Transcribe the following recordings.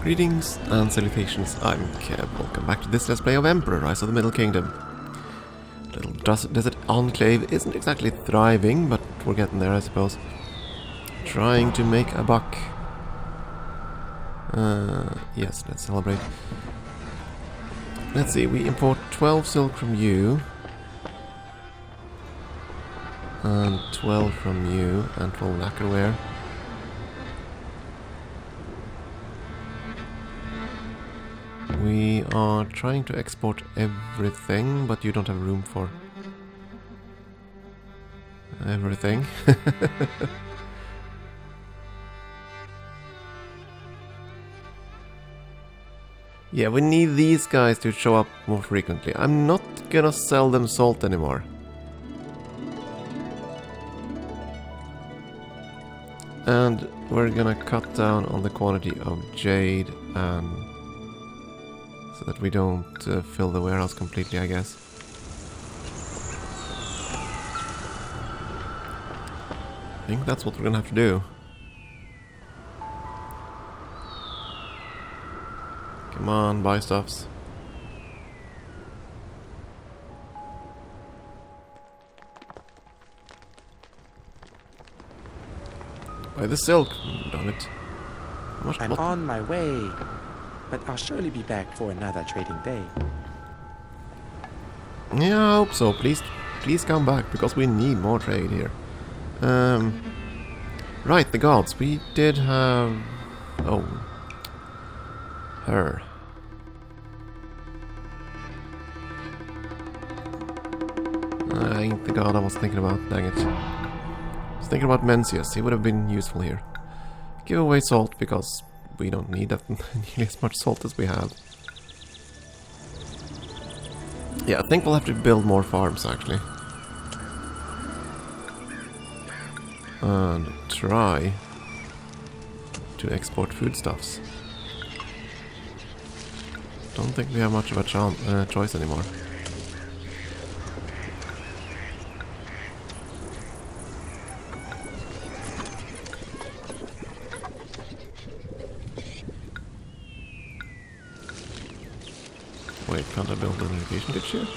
Greetings and salutations, I'm Keb. Welcome back to this Let's Play of Emperor, Rise of the Middle Kingdom. Little desert enclave isn't exactly thriving, but we're getting there, I suppose. Trying to make a buck. Yes, let's celebrate. Let's see, we import 12 silk from you. And 12 from you, and 12 lacquerware. We are trying to export everything, but you don't have room for everything. Yeah, we need these guys to show up more frequently. I'm not gonna sell them salt anymore. And we're gonna cut down on the quantity of jade and so that we don't fill the warehouse completely, I guess. I think that's what we're gonna have to do. Come on, buy stuffs. Buy the silk, damn it. I'm on my way, but I'll surely be back for another trading day. Yeah, I hope so. Please come back, because we need more trade here. Right, the gods. We did have... Oh. Her. Ain't the god I was thinking about, dang it. I was thinking about Mencius, he would have been useful here. Give away salt, because we don't need that nearly as much salt as we have. Yeah, I think we'll have to build more farms, actually. And try to export foodstuffs. Don't think we have much of a choice anymore. Wait, can't I build an irrigation ditch here?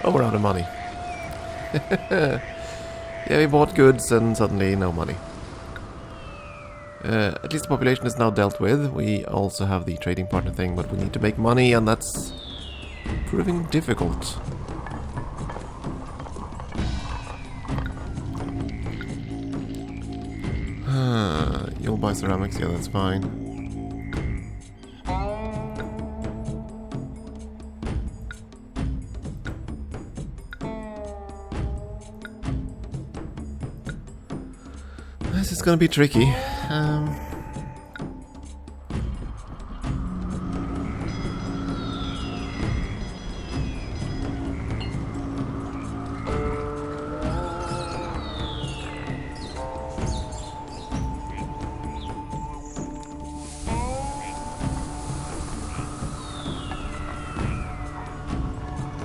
Oh, we're out of money. Yeah, we bought goods and suddenly no money. At least the population is now dealt with. We also have the trading partner thing, but we need to make money, and that's proving difficult. You'll buy ceramics, yeah, that's fine. This is gonna be tricky.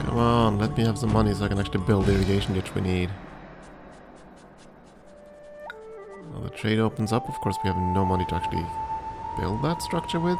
Come on, let me have some money so I can actually build the irrigation ditch we need. Well, the trade opens up, of course we have no money to actually build that structure with.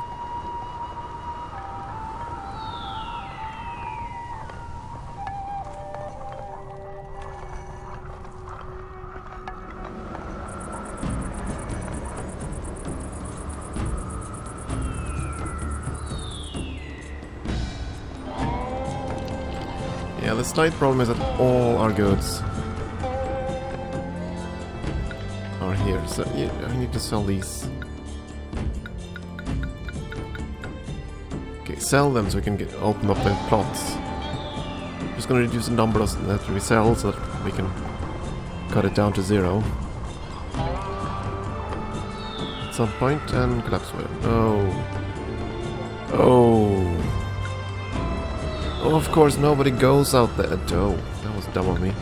Yeah, the slight problem is that all our goods are here, so yeah, I need to sell these. Okay, sell them so we can open up the plots. Just gonna reduce the number that we sell so that we can cut it down to 0 at some point and collapse with it. Oh, of course nobody goes out there. Oh, that was dumb of me.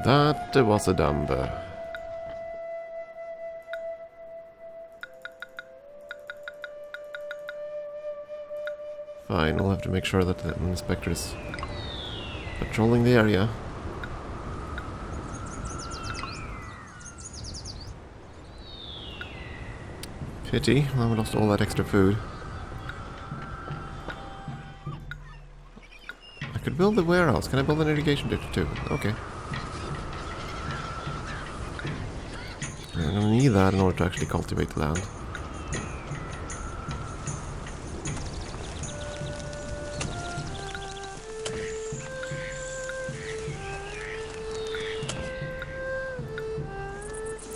That was a dumber. Fine, we'll have to make sure that the inspector is Patrolling the area. Pity, well, we lost all that extra food. I could build the warehouse. Can I build an irrigation ditch too? Okay. I'm gonna need that in order to actually cultivate the land.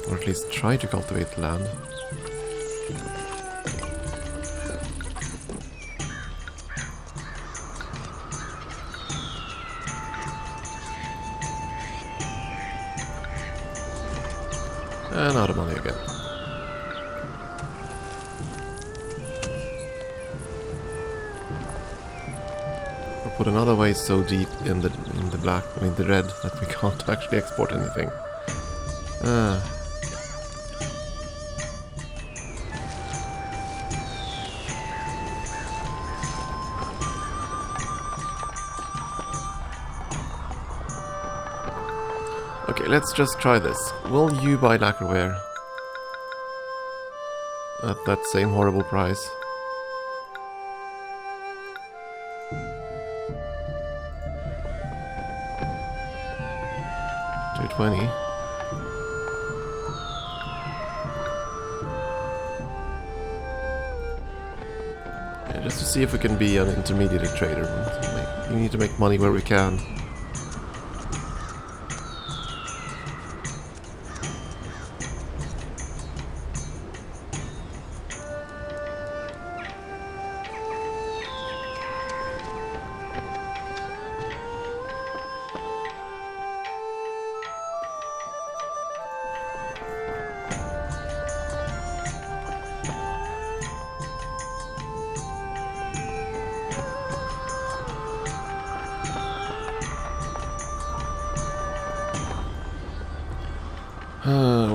Or at least try to cultivate the land. And out of money again. Or put another way so deep in the black, I mean the red, that we can't actually export anything. Okay, let's just try this. Will you buy lacquerware at that same horrible price? $2.20. Yeah, just to see if we can be an intermediate trader. We need to make money where we can.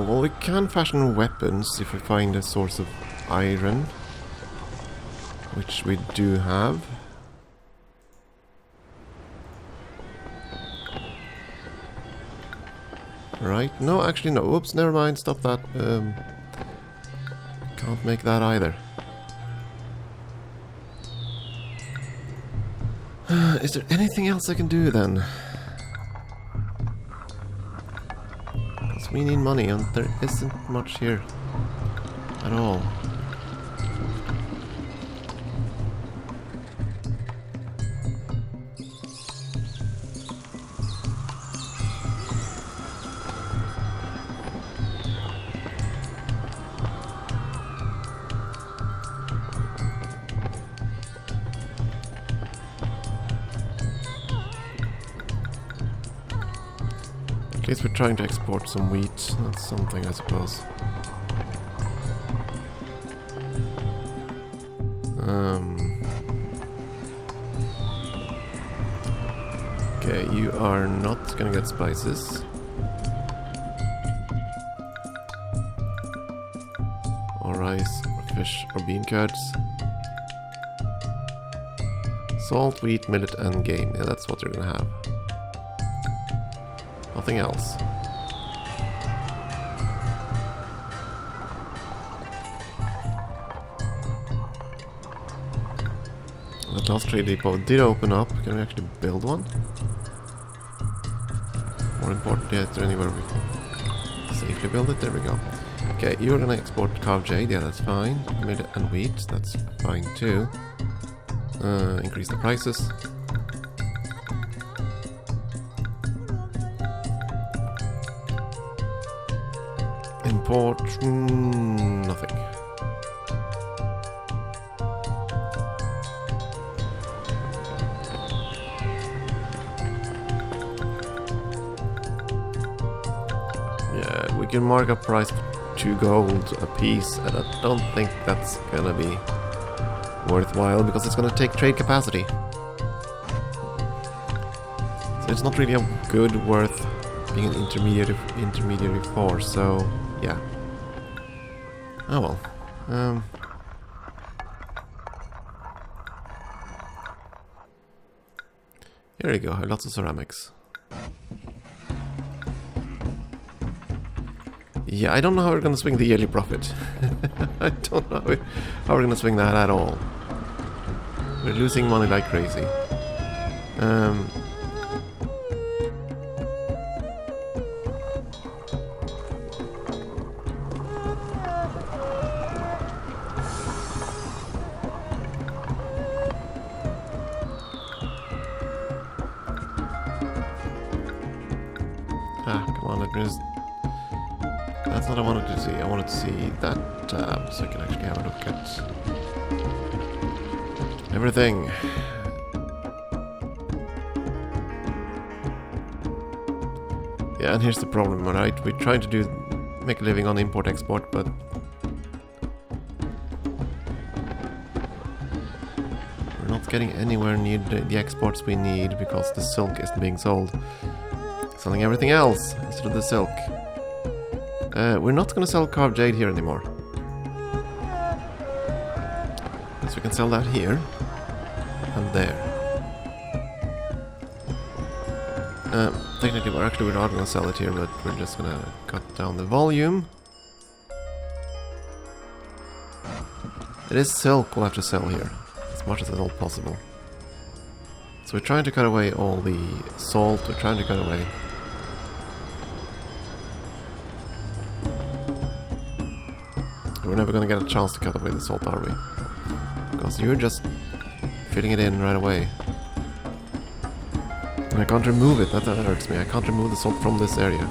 Well, we can fashion weapons if we find a source of iron, which we do have. Right? No, actually no. Oops, never mind. Stop that. Can't make that either. Is there anything else I can do then? We need money, and there isn't much here at all. At least we're trying to export some wheat. That's something, I suppose. Okay, you are not gonna get spices. Or rice, or fish, or bean curds. Salt, wheat, millet, and game. Yeah, that's what you're gonna have. Nothing else. The last trade depot did open up. Can we actually build one? More importantly, is there anywhere we can safely build it? There we go. Okay, you're gonna export carved jade. Yeah, that's fine. Millet and wheat. That's fine too. Increase the prices. Import nothing. Yeah, we can mark up price for 2 gold a piece, and I don't think that's gonna be worthwhile because it's gonna take trade capacity. So it's not really a good worth being an intermediary for, so yeah. Oh well. There you go, I have lots of ceramics. Yeah, I don't know how we're gonna swing the yearly profit. I don't know how we're gonna swing that at all. We're losing money like crazy. Come on, let me just... That's what I wanted to see. I wanted to see that tab, so I can actually have a look at everything. Yeah, and here's the problem, alright? We're trying to make a living on import-export, but we're not getting anywhere near the exports we need because the silk isn't being sold. Selling everything else instead of the silk. We're not going to sell carved jade here anymore. So we can sell that here and there. Technically, we're not going to sell it here, but we're just going to cut down the volume. It is silk we'll have to sell here, as much as at all possible. So we're trying to cut away all the salt, we're trying to cut away... We're never going to get a chance to cut away the salt, are we? Because you're just filling it in right away. And I can't remove it, that hurts me. I can't remove the salt from this area.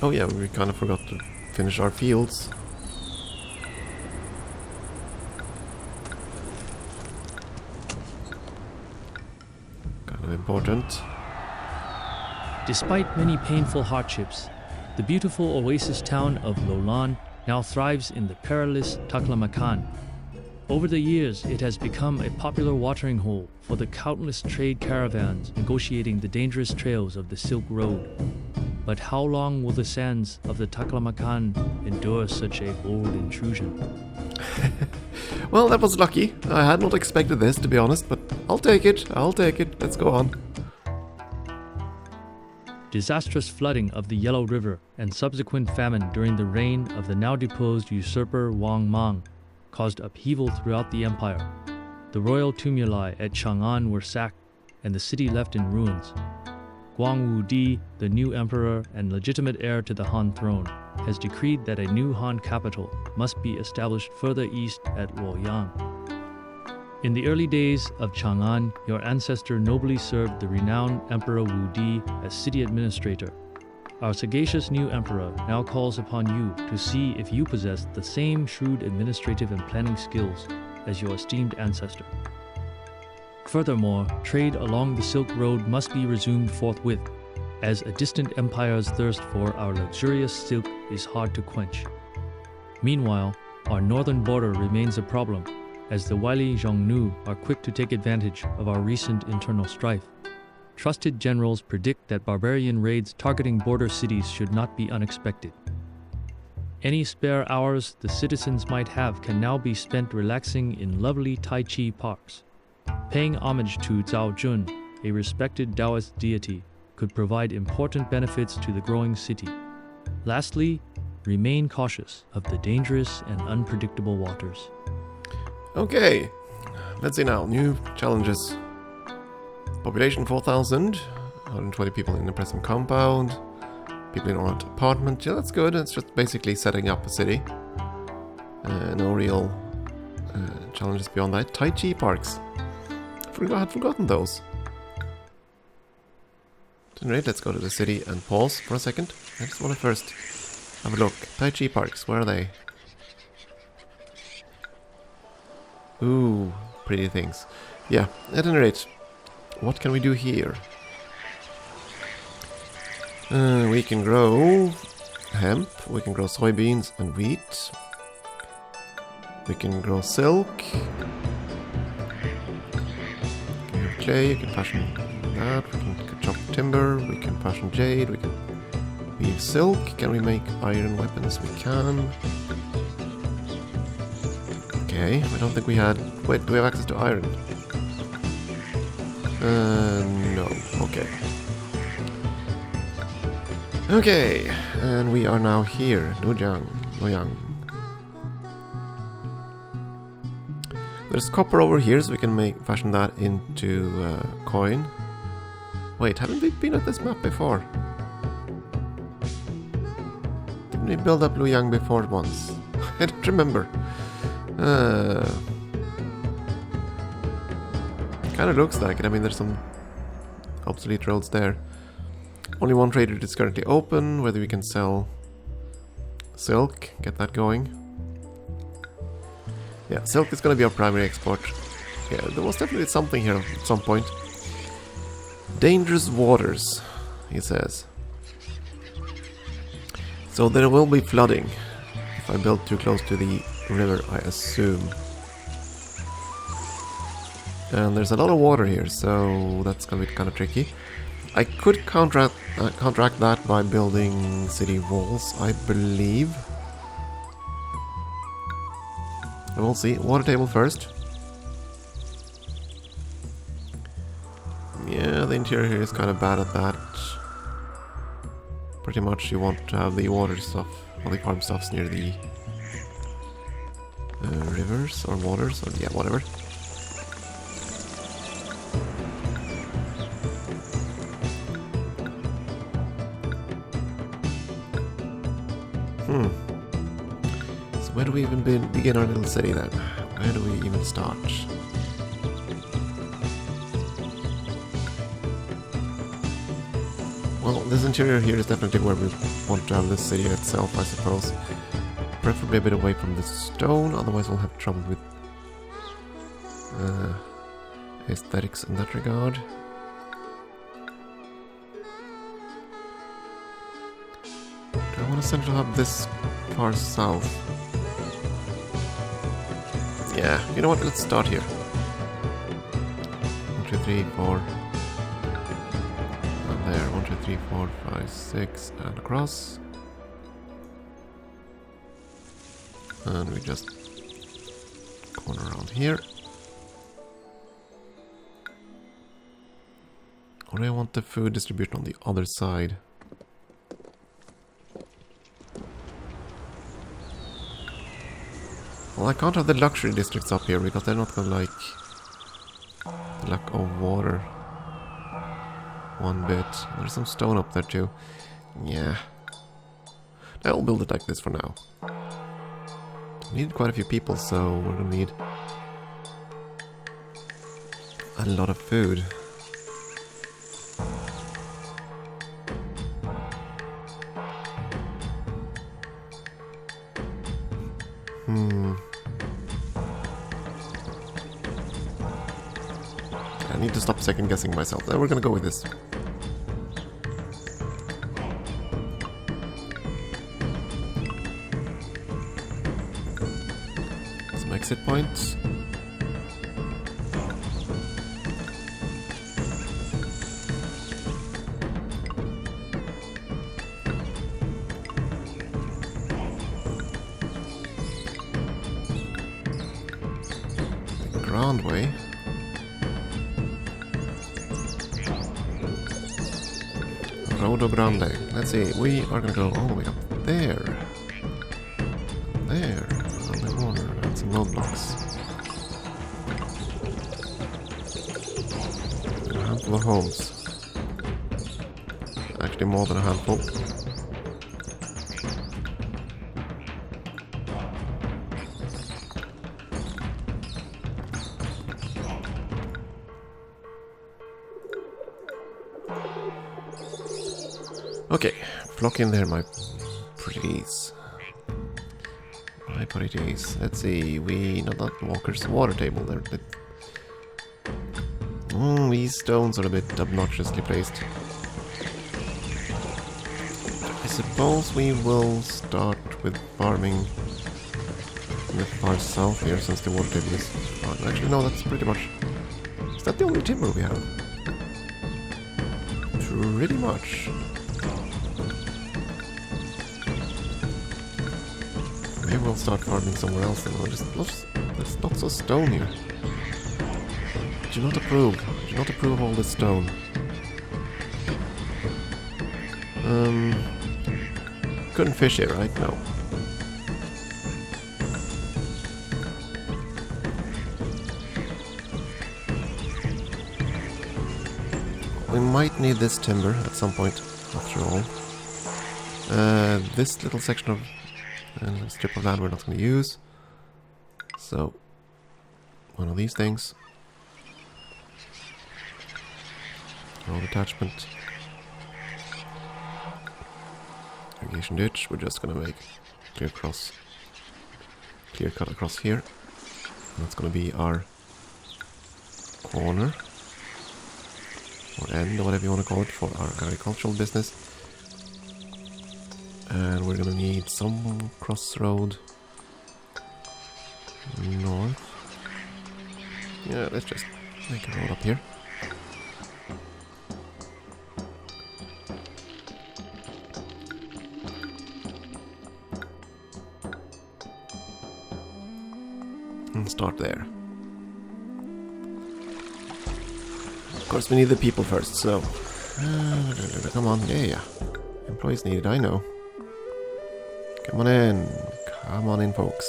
Oh yeah, we kind of forgot to finish our fields. Kind of important. Despite many painful hardships, the beautiful oasis town of Lolan now thrives in the perilous Taklamakan. Over the years, it has become a popular watering hole for the countless trade caravans negotiating the dangerous trails of the Silk Road. But how long will the sands of the Taklamakan endure such a bold intrusion? Well, that was lucky. I had not expected this, to be honest, but I'll take it. I'll take it. Let's go on. Disastrous flooding of the Yellow River and subsequent famine during the reign of the now deposed usurper Wang Mang caused upheaval throughout the empire. The royal tumuli at Chang'an were sacked and the city left in ruins. Guang Wudi, the new emperor and legitimate heir to the Han throne, has decreed that a new Han capital must be established further east at Luoyang. In the early days of Chang'an, your ancestor nobly served the renowned Emperor Wudi as city administrator. Our sagacious new emperor now calls upon you to see if you possess the same shrewd administrative and planning skills as your esteemed ancestor. Furthermore, trade along the Silk Road must be resumed forthwith, as a distant empire's thirst for our luxurious silk is hard to quench. Meanwhile, our northern border remains a problem, as the wily Xiongnu are quick to take advantage of our recent internal strife. Trusted generals predict that barbarian raids targeting border cities should not be unexpected. Any spare hours the citizens might have can now be spent relaxing in lovely Tai Chi parks. Paying homage to Zhao Jun, a respected Taoist deity, could provide important benefits to the growing city. Lastly, remain cautious of the dangerous and unpredictable waters. Okay, let's see now. New challenges. Population 4,000, 120 people in the present compound, people in our apartment. Yeah, that's good. It's just basically setting up a city. No real challenges beyond that. Tai Chi parks. I had forgotten those. Anyway, let's go to the city and pause for a second. I just want to first have a look. Tai Chi parks, where are they? Ooh, pretty things. Yeah, at any rate, what can we do here? We can grow hemp. We can grow soybeans and wheat. We can grow silk. We have clay, you can fashion that. We can chop timber, we can fashion jade, we can weave silk. Can we make iron weapons? We can. Okay, I don't think we had... Wait, do we have access to iron? No. Okay. Okay, and we are now here. Nuyang. There's copper over here, so we can fashion that into coin. Wait, haven't we been at this map before? Didn't we build up Nuyang before once? I don't remember. Kind of looks like it. I mean, there's some obsolete roads there. Only one trade route is currently open. Whether we can sell silk, get that going. Yeah, silk is going to be our primary export. Yeah, there was definitely something here at some point. Dangerous waters, he says. So there will be flooding if I build too close to the river, I assume. And there's a lot of water here, so that's going to be kind of tricky. I could counteract that by building city walls, I believe. We'll see. Water table first. Yeah, the interior here is kind of bad at that. Pretty much you want to have the water stuff, all the farm stuffs near the rivers or waters, or yeah, whatever. So where do we even begin our little city then? Where do we even start? Well, this interior here is definitely where we want to have the city itself, I suppose. Preferably a bit away from the stone, otherwise we'll have trouble with aesthetics in that regard. Do I want a central hub this far south? Yeah, you know what, let's start here. 1, 2, 3, 4. And there, 1, 2, 3, 4, 5, 6, and across. And we just corner around here. Or do I want the food distribution on the other side? Well, I can't have the luxury districts up here because they're not gonna like the lack of water one bit. There's some stone up there too. Yeah. I'll build it like this for now. We need quite a few people, so we're gonna need a lot of food. I need to stop second guessing myself. Then we're gonna go with this. Some exit points. The Grand Way. Rodo Grande. Let's see, we are gonna go all the way up there. There, on the corner, and some roadblocks. A handful of homes. Actually more than a handful. Okay, flock in there, my pretties. My pretties. Let's see, not walkers, water table. They're a bit... these stones are a bit obnoxiously placed. I suppose we will start with farming in the far south here, since the water table is fine. Actually, no, that's pretty much... Is that the only timber we have? Pretty much. Maybe we'll start farming somewhere else then. There's lots of stone here. Do not approve. Do not approve of all this stone. Couldn't fish here, right? No. We might need this timber at some point, after all. This little section of strip of land we're not going to use. So, one of these things. Road attachment. Irrigation ditch. We're just going to make clear cut across here. And that's going to be our corner. Or end, or whatever you want to call it, for our agricultural business. And we're gonna need some crossroad north. Yeah, let's just make a road up here. And start there. Of course, we need the people first, so... come on, yeah. Employees needed, I know. Come on in. Come on in, folks.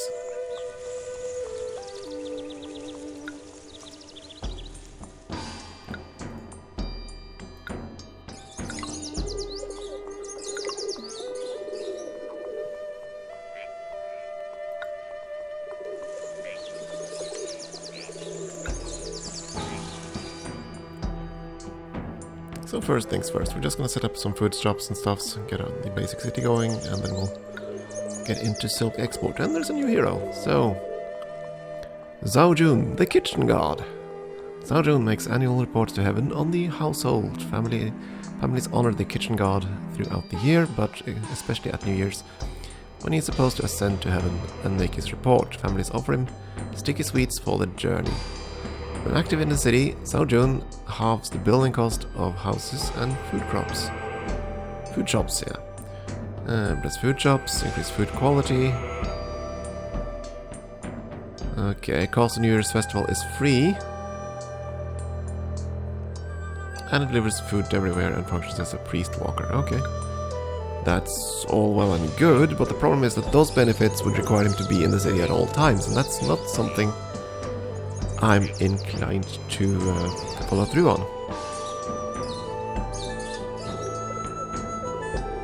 So first things first, we're just gonna set up some food shops and stuff, so get the basic city going, and then we'll get into silk export. And there's a new hero, so... Zaojun, the kitchen god. Zaojun makes annual reports to heaven on the household. Families honor the kitchen god throughout the year, but especially at New Year's, when he is supposed to ascend to heaven and make his report. Families offer him sticky sweets for the journey. When active in the city, Zaojun halves the building cost of houses and food crops. Food shops, yeah. Bless food shops, increase food quality. Okay, Castle New Year's Festival is free. And it delivers food everywhere and functions as a priest walker. Okay. That's all well and good, but the problem is that those benefits would require him to be in the city at all times, and that's not something I'm inclined to follow through on.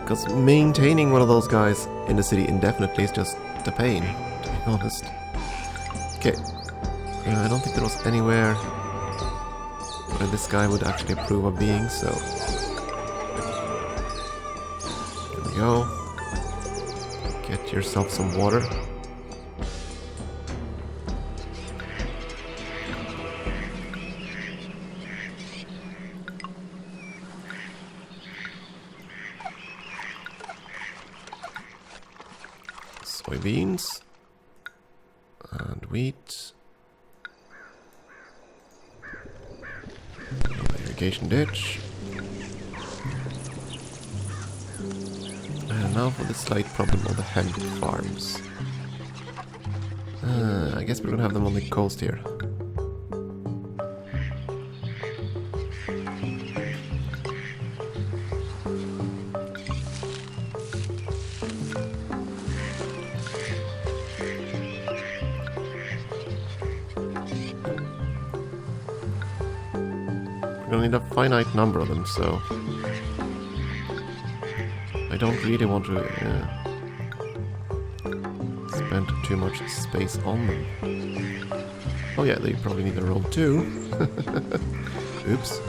Because maintaining one of those guys in the city indefinitely is just a pain, to be honest. Okay. I don't think there was anywhere where this guy would actually approve of being, so... There we go. Get yourself some water. Soybeans and wheat. Irrigation ditch. And now for the slight problem of the hemp farms. I guess we're gonna have them on the coast here. We're gonna need a finite number of them, so I don't really want to spend too much space on them. Oh yeah, they probably need a road too. Oops.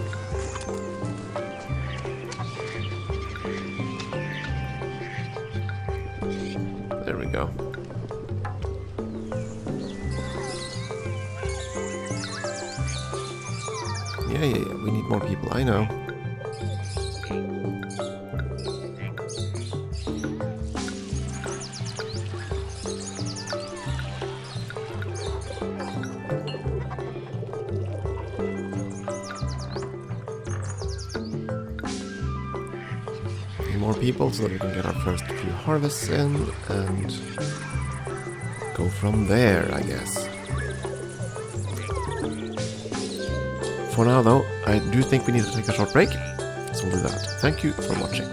There we go. Yeah, we need more people, I know. more people so that we can get our first few harvests in and go from there, I guess. For now though, I do think we need to take a short break, so we'll do that. Thank you for watching.